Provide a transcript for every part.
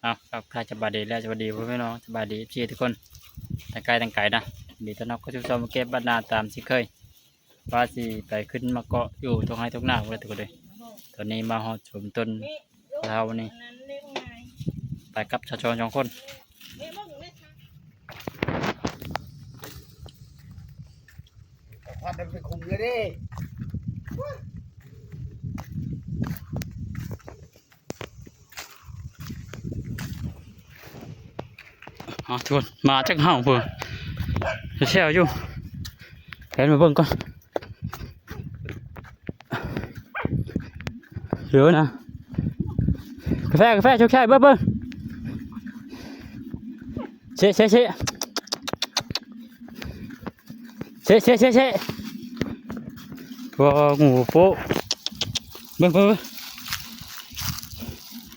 ครับข้าจะบาดีแล้วจะบาดีพี่น้องจะบาดีพี่ทุกคนตั้งไกลตั้งไกลนะดีต้อนรับเข้าสู่ช่องเก็บบ้านนาตามที่เคยว่าสิไปขึ้นมาเกาะอยู่ตรงให้ตรงหน้าเลยทุกคนเลยตอนนี้มาหอดชมต้นเรานี่ไปกับชาวชน2 คนพันไปคุมเลยดิทุกคนมาจากห้างเพื่อจะเชี่ยวอยู่เห็นมาเบิ่งก่อนเหลือนะกาแฟชุกชัยเบิ่งเชตัวงูโป๊ะเบิ่ง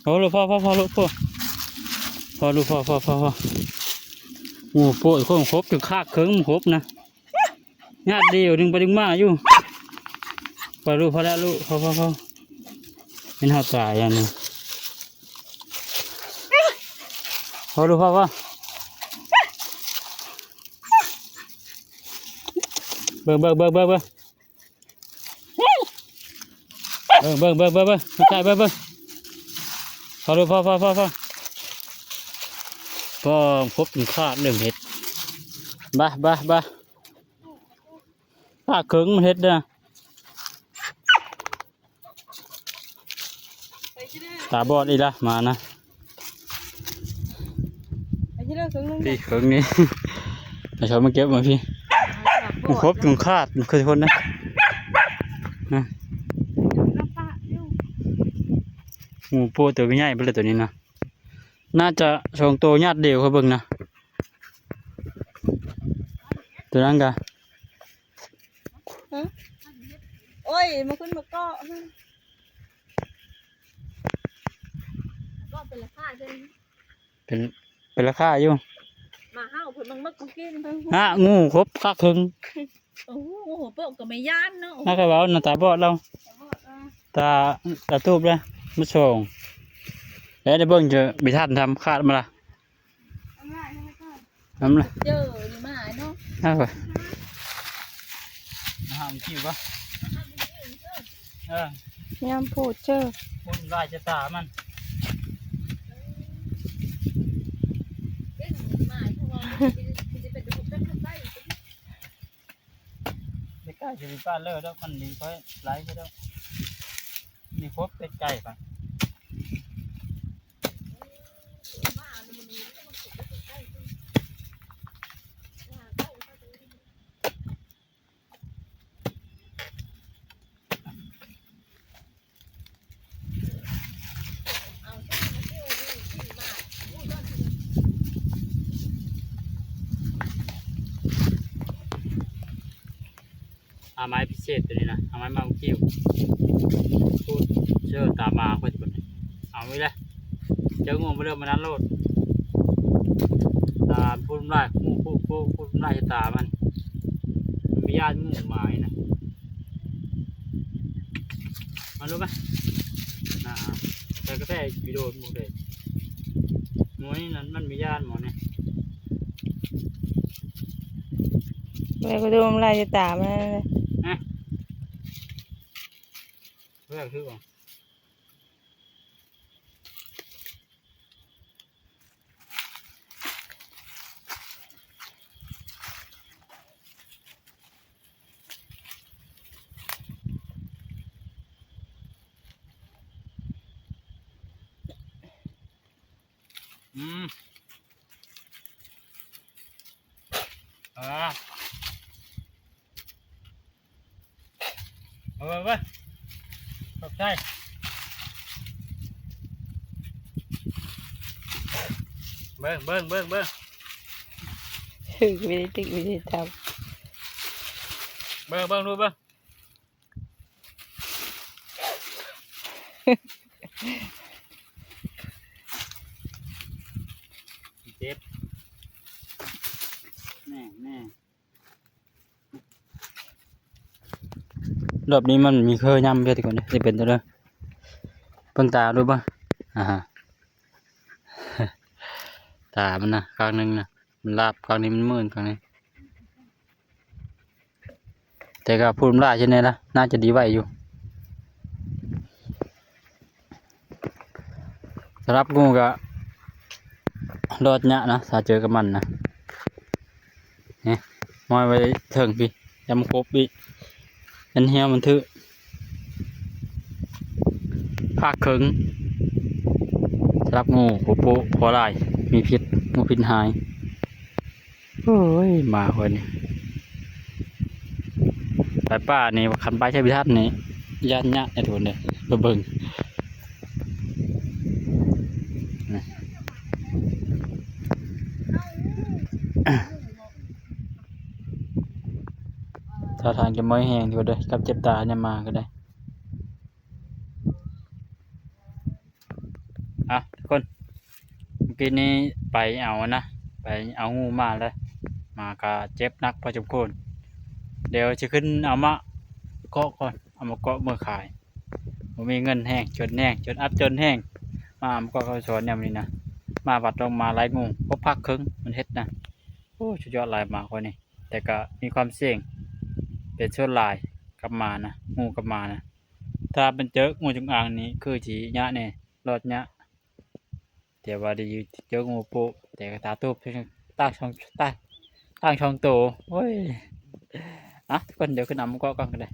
โอ้ลูกพ่อลูกงูโป๊ะคนครบถึงคากเคิงครบนะญาติเดียวดึงไปดึงมาอยู่พอแล้วลูกพอเป็นหัวตายอย่างนี้พอเบิ่งใช่เบิ่งพอพบถึงคาดเรื่องเห็ดบ้าคากเคิงมันเห็ดนะตาบอดอีละมานะพี่เคิงนี่มาชอบมาเก็บมาพี่มันครบถึงคาดมันคือคนนะงูโปตัวใหญ่ไปเลยตัวนี้นะน่าจะ2 ตัวญาติเดียวเขาเบิ่งนะตัวนั้นกันโอ้ยมาขึ้นมาก็เป็นราคาใช่ไหมเป็นราคาอยู่มาห้าวผลบางมักกินงูครบคาครึ่งโอ้โหเปิดก็ไม่ย่านเนาะน่าจะว่าหน้าตาบอดเราตาตูบเลยมาส่งแล้วในเบิ้งจะมีท่านทำคาดมาละน้ำละเจออยู่มาเนาะน่าไปห้ามคิวปะยามพูดเจอคนลายจะตามันไม่ใกล้จะมีป้าเลิศแล้วมันมีค่อยไล่ไปแล้วมีครบเป็ดไก่ปะไม้พิเศษตัวนี้นะไม้มาคิวพูดเชื่อตามมาเพื่อนคนนี้เอาไว้เลยเจองูมาเริ่มมานั้นโลดตามพูดได้พูดได้จะตามันมีญาติงูไม้นะมารู้ไหมแต่กาแฟวิดีโอหมดเลยหมอนี่นั้นมันมีญาติหมอเนี่ยแล้วก็ดูมันลายจะตามันเลยเรื่องคือว่าเอาไปขอบใจเบิ้งไม่ได้ติ๊กไม่ได้ทำเบิ้งดูเบิ้งเจ็บแน่รอบนี้มันมีเคยย่ำเยอะที่ก่อนเนี่ยจะเป็นตัวเด้อเพิ่งตาดูป่ะ ตามันนะข้างหนึงนะมันลาบข้างนี้มันมืดข้างนี้แต่ก็พูดมันได้ใช่ไหมล่ะน่าจะดีไว้อยู่สำหรับงูก็รอดเนี่ยนะถ้าเจอกับมันนะเนี่ยมอยไว้เถิงพี่ยำครบพี่ยันเหี้ยมันถือภาคเคิงสำหรับงูโปโปขอลายมีพิษงูพิษหายโอ้ยมาคนนี้ไปป้านี่ขันไปใช้พิทัศน์นี่ยันยะไอ้ทุนเลยเบิ่งนะถ้าทางจะไม่แห้งดีกว่าเด้อกับเจ็บตาเนี่ยมาก็ได้อ่ะทุกคนเมื่อกี้นี้ไปเอานะไปเอางูมาแล้วมาก็เจ็บนักพอสมควรเดี๋ยวจะขึ้นเอามาเกาะก่อนเอามาเกาะเมื่อขายผมมีเงินแห้งจนแห้งจนอัพจนแห้งมามันก็เขาสอนอย่างนี้นะมาวัดลงมาไล่งูก็พักครึ่งมันเฮ็ดนะโอ้ชุดยอดลายมาคนนี้แต่ก็มีความเสี่ยงเป็นช่วงลายกลับมานะงูกลับมานะถ้าเป็นเจองูจงอางนี้คือจียะเนี่ยรอดยะแต่ว่าดีเจองูปุแต่กระตาตูบตั้งช่องตั้งช่องโตโอ้ยอ่ะทุกคนเดี๋ยวขึ้นนำมันก็กันได้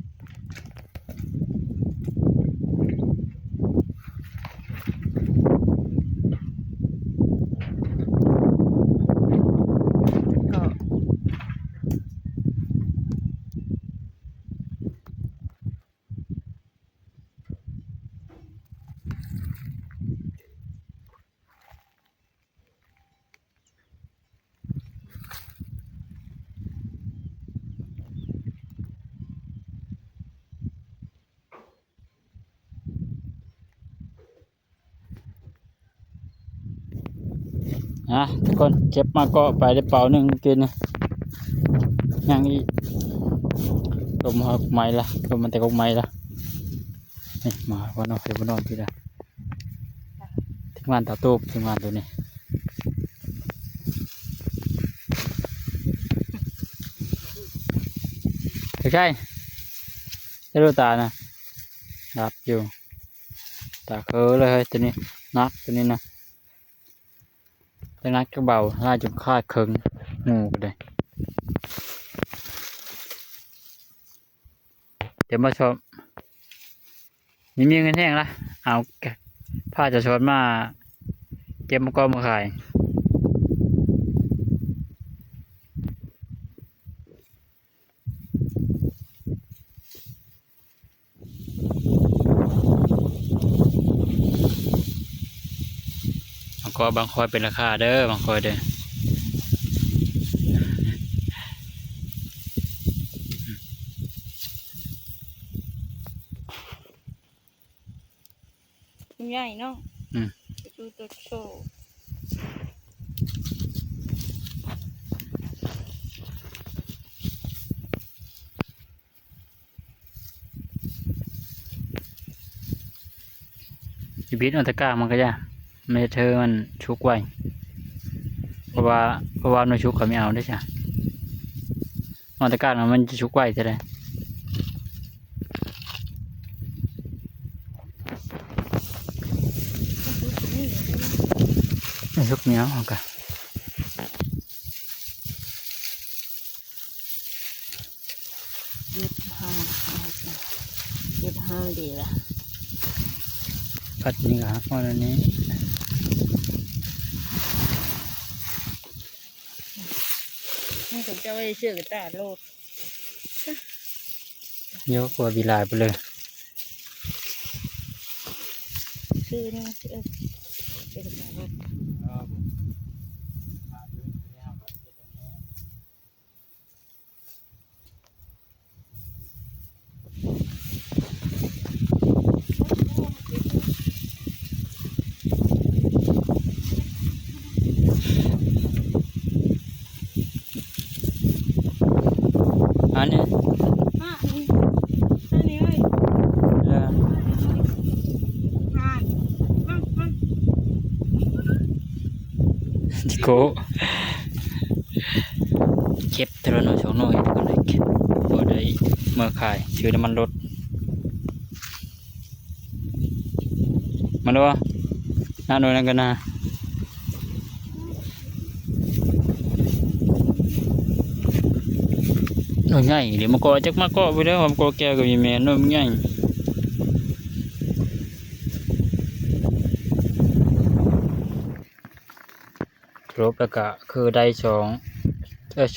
ก็ทุกคนเก็บมาก็ไปได้เป่าหนึ่งกินนะยังอีลมหักไม้ละลมมันแต่กไม้ละนี่มาวันนอนเดี๋ยววันนอนพี่ละทีมงานตาตูบทีมงานตัวนี้ใกล้ๆจะดูตานะดับอยู่ตาเคือเลยเฮ้ยตัวนี้นักตัวนี้นะตัวนักก็เบาล่าจนคาดเคิงงูกันเลยเดี๋ยวมาชมนี่มีเงินแห้งละเอาผ้าจะชดมาเก็บมาก็มาขายบางก็บางคอยเป็นราคาเด้อบางคอยเด้อใหญ่เนาะ อืม ดูตัวโชว์ ชีวิตอันตรกามันก็ยากไม่เธอมันชุกไว้เพราะว่าหนูชุกเขาไม่เอาได้จ้ะอันตรกามันจะชุกไว้จะได้ไม่ชุกเนี้ยเอากะ ยึดห้างยึดห้างดีละ พัดนี่ครับวันนี้ นี่ผมจะไปเชื่อกับตาโลด เยอะกว่าวีลายไปเลย ชื่อนี่ชื่อกับตาโลดอันนี้ อันนี้เอ้ย เออ ห่าน จิโกเก็บเทระหน่อยสองหน่อยก็ได้เก็บบ่ได้เมื่อขายซื้อน้ำมันรถมาดูว่าหน้าหน่วยนั่นกันนะหน่วยใหญ่เดี๋ยวมาเกาะจักมาเกาะไปแล้วผมเกาะแก้วกับยีแม่หน่วยมันใหญ่ครบแล้วก็คือได้สอง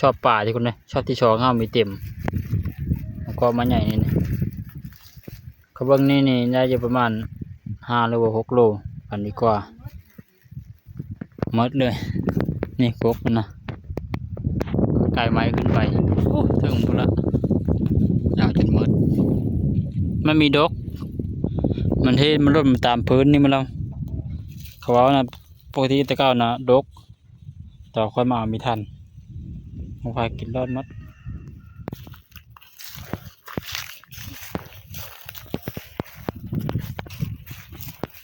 ชอบป่าที่คุณนะชอบที่ชองห้ามีเต็มแล้วก็มาใหญ่นี่นะเขาเบิ้งนี่ได้อยู่ประมาณ5 โล 6 โลอันดีกว่าหมดเลยนี่ครบมันนะไก่ไม้ขึ้นไปโอ้ถึงพุ่นละอยากจนหมดมันมีดกมันเทมันลดมันตามพื้นนี่มันเราเขาว่านะปกติตะเก้านะดกต่อค่อยมาเอามีทันผมพากินรอดมัด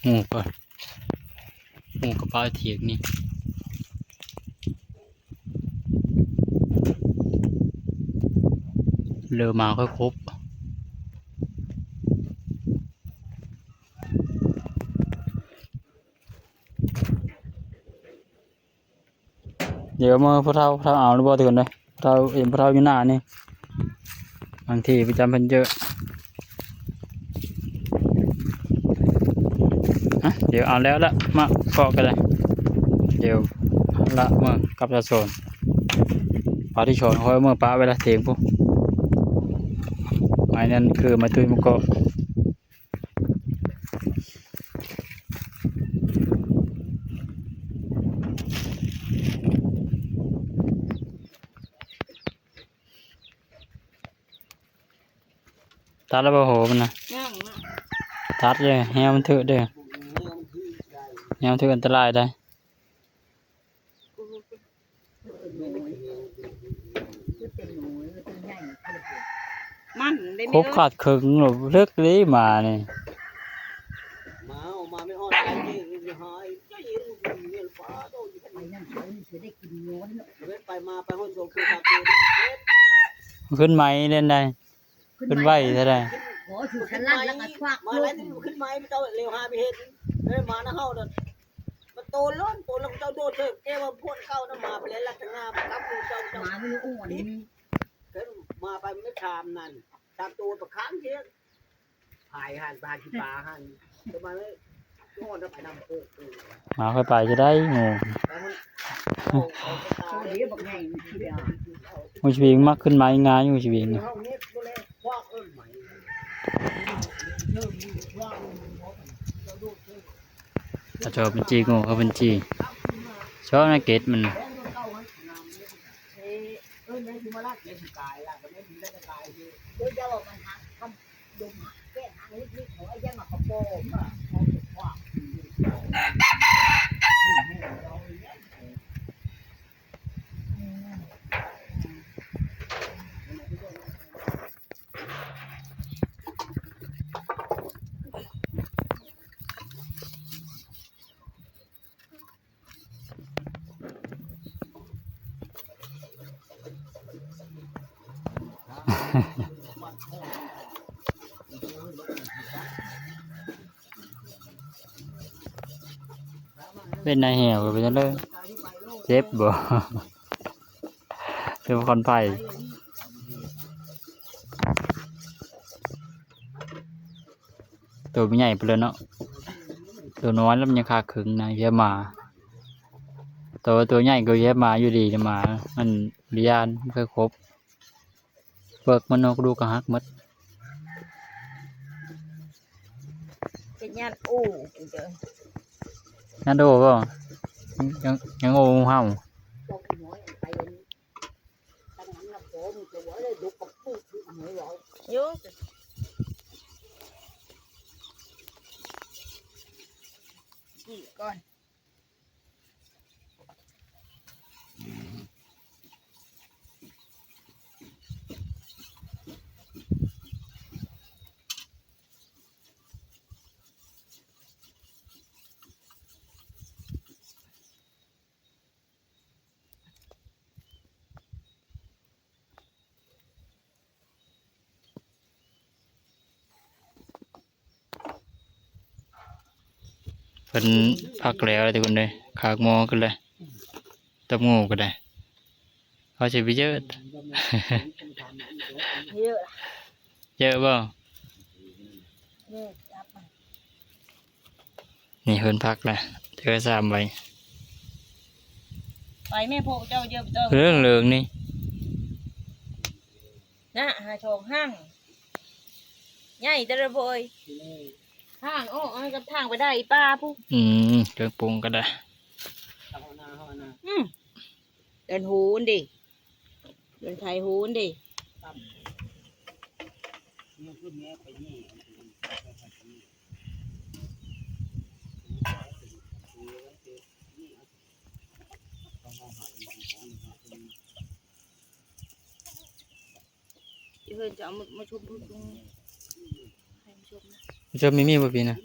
งูก่อนงูกระเพาะเถียงนี่เรือมาค่อยครบเดี๋ยวมาพระเท่าเอาหรือเปล่าทุกคนเลยพระเท่าเอ็มพระเท่าอยู่หน้านี่บางทีประจำเพิ่นเยอะเดี๋ยวเอาแล้วละมาเกาะกันเลยเดี๋ยวละเมื่อกับจะโซนปลาที่โซนเขาเมื่อปลาเวลาเถียงปุ๊บไม้นั่นคือมาตุยมาเกาะตัดแล้วบ่โหมันนะ ย่างนะ ตัดเลยแฮวมันถือเด้อแฮวมันถืออันตรายได้มันได้ ครบขาดครึ่งหรอเลิกเลยมานี่ มาเอามาไม่อ่อนใจนี่จะหายก็ยิงเงินฟ้าโตอยู่ไปนั่นเขาจะได้กินโยนเว้นไปมาไปห้องโจมคือทาเกน ขึ้นไหมเล่นได้ขึ้นไหวเท่าไร โอ้ถือขันล่างแล้วก็ควักมาแล้วขึ้นไม้เจ้าเร็วหาไปเห็นเฮ้ยมานะเฮาเด้อมันโตล้นโตลงเจ้าโดดเถอะแกว่าพ่นเข้าน้ำมาไปแล้วลักษณะมันกับเจ้าเจ้ามาไม่รู้อ้วนนี่เพิ่นมาไปไม่ชามนั่นตามตัวประคังเทียนพายหันปลาขี้ปลาหันทำไมไม่ย้อนไปนำโคก มาค่อยไปจะได้งูมูชีวิงมักขึ้นไม้งาอยู่ชีวิงเนี่ยถ้าชอบเป็นจีงูเขาเป็นจีชอบนะเกตมันเป็นนายแหวไปนั่นเลยเจ็บบ่เป็นคนไผ่ตัวมันใหญ่ไปเลยเนาะตัวน้อยแล้วมันยังคาขึงนะเยอะมาตัวใหญ่ก็เยอะมาอยู่ดีจะมามันเรียนไม่เคยครบเบิกมันนกดูกระหักมัด เป็นญาติอู้เจอ นั่นดูป่ะยังโอ้เห่าเยอะกี่ก่อน เป็นพักแล้วทุกคนเลยขากหมอกันเลยตับงูก็ได้เขาจะไปเยอะ เยอะ เยอะบ่ เยอะจับมัน นี่เพิ่นพักแล้วเจอสามใบ ไปแม่พวกเจ้าเยอะเจ้า เรื่องเหลืองนี่ นะหาโชงห้างใหญ่แต่ละโบยห้างโอ้เอากับทางไปได้ป้าผู้ เครื่องปรุงก็ได้ เดินหูนดิเดินไทยหูนดิ เพื่อนจะเอามาชมพูตรงให้มาชมนะ ผู้ชมมีบ่พี่นะ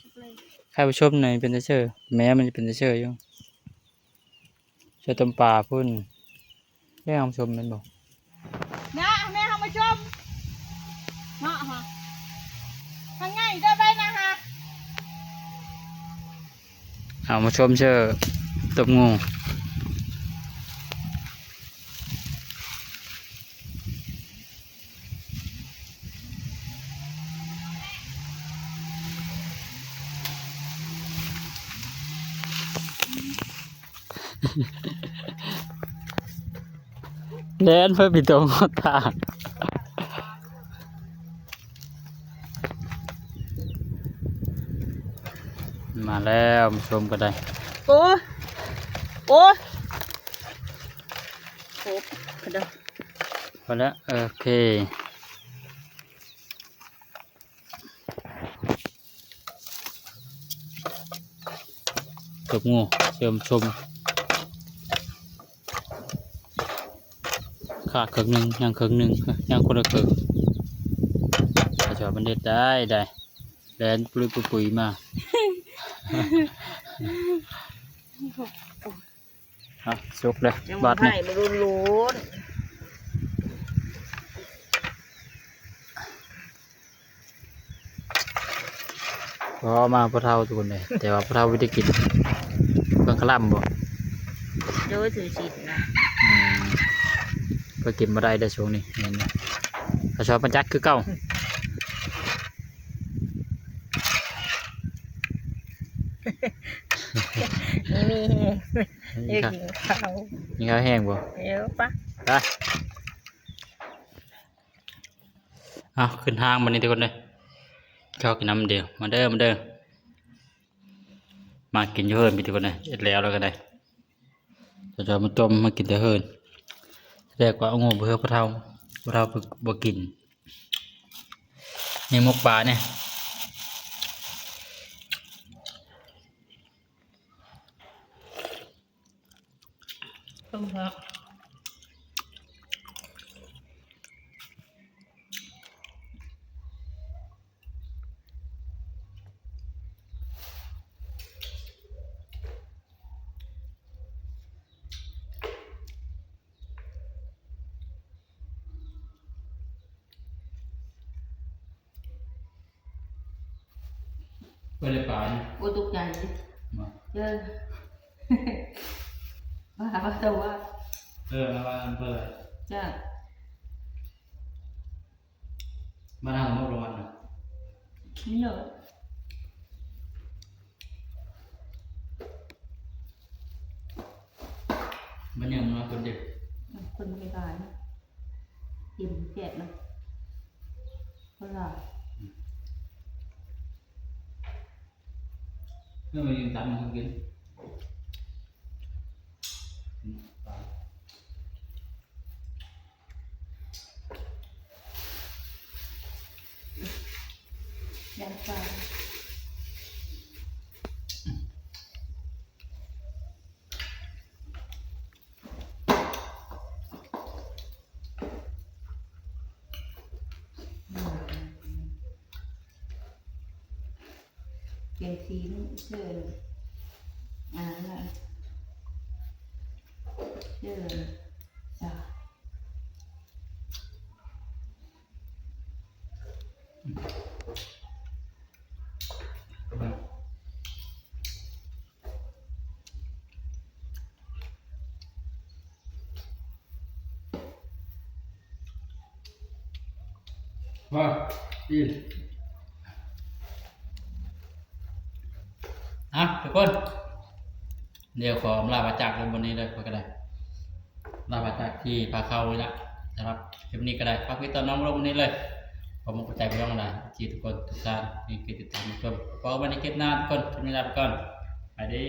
ชมเลย ใครผู้ชมในเป็นเชอร์แม้มันจะเป็นเชอร์อยู่เชอร์ต้มปลาพุ่นแม่ผู้ชมแมันบอก นะแม่เอามาชมเนาะฮะทางไงได้ไปนะฮะ เอามาชมเชอร์ตบงูเล่นเพื่อปิดตัวงดตามาแล้วมาชมกันได้ โอ้โอ้โหกระโดด พอแล้วโอเคตบงูเชิมชมขาดครึ่งหนึ่งยังครึ่งหนึ่งยังคนละครึ่งถ้าชอบมันเด็ดได้แลนปุยมาสุกเลย ยัง บา มา ดนี่ ไผ่มาลุ้น พอมาพอเท่าทุกคนเลยแต่ว่าพอเท่าวิธีกินเพิ่งขลั่มบ่ ๆโดยถือสิทธิ์นะ เพิ่งกินมาได้ช่วงนี้นี่ถ้าชอบมันจักคือเก่า มี นี่ เยอะ ครับ กินข้าว นี่ข้าวแห้งบ่ เยอะปะ ไปเอาขึ้นห้างมานี่ทุกคนเลยเข้ากินน้ำเดียวมาเด้อมากินอยู่เฮิร์นพี่ทุกคนเลยเสร็จแล้วก็ได้จะมาต้มมากินแต่เฮิร์นแรกว่าเอางูเพื่อพระเท่าบ่กินนี่มกปลาเนี่ย ต้มผักเพื่อปลาเนี่ย โอ้ตุกใหญ่เลย มา เยอะ ว่าแต่ว่า มาบ้านเพื่อ จ้า มาทำมกลงมันนะ นี่เหรอ มันยังมาคนเดียว คนไม่ตายนะกินแกะนะคนละ เมื่อมันยังตามมันกิน ยางปลาเกซีนี่เชื่ออะไรเชื่อจ้า เ ว่าดีทุกคนเดี๋ยวขอลาบาจากลงบนนี้เลยก็ได้ลาบาจากที่พาเข้าเลยละนะครับคลิปนี้ก็ได้พักไว้ตอนน้องลงบนนี้เลยผมมั่นใจไปย่องอะไรจีทุกคนทุกท่านมีกิจกรรมชมพอวันนี้เก็บหน้าทุกคนจะมีลาไปก่อนไปดี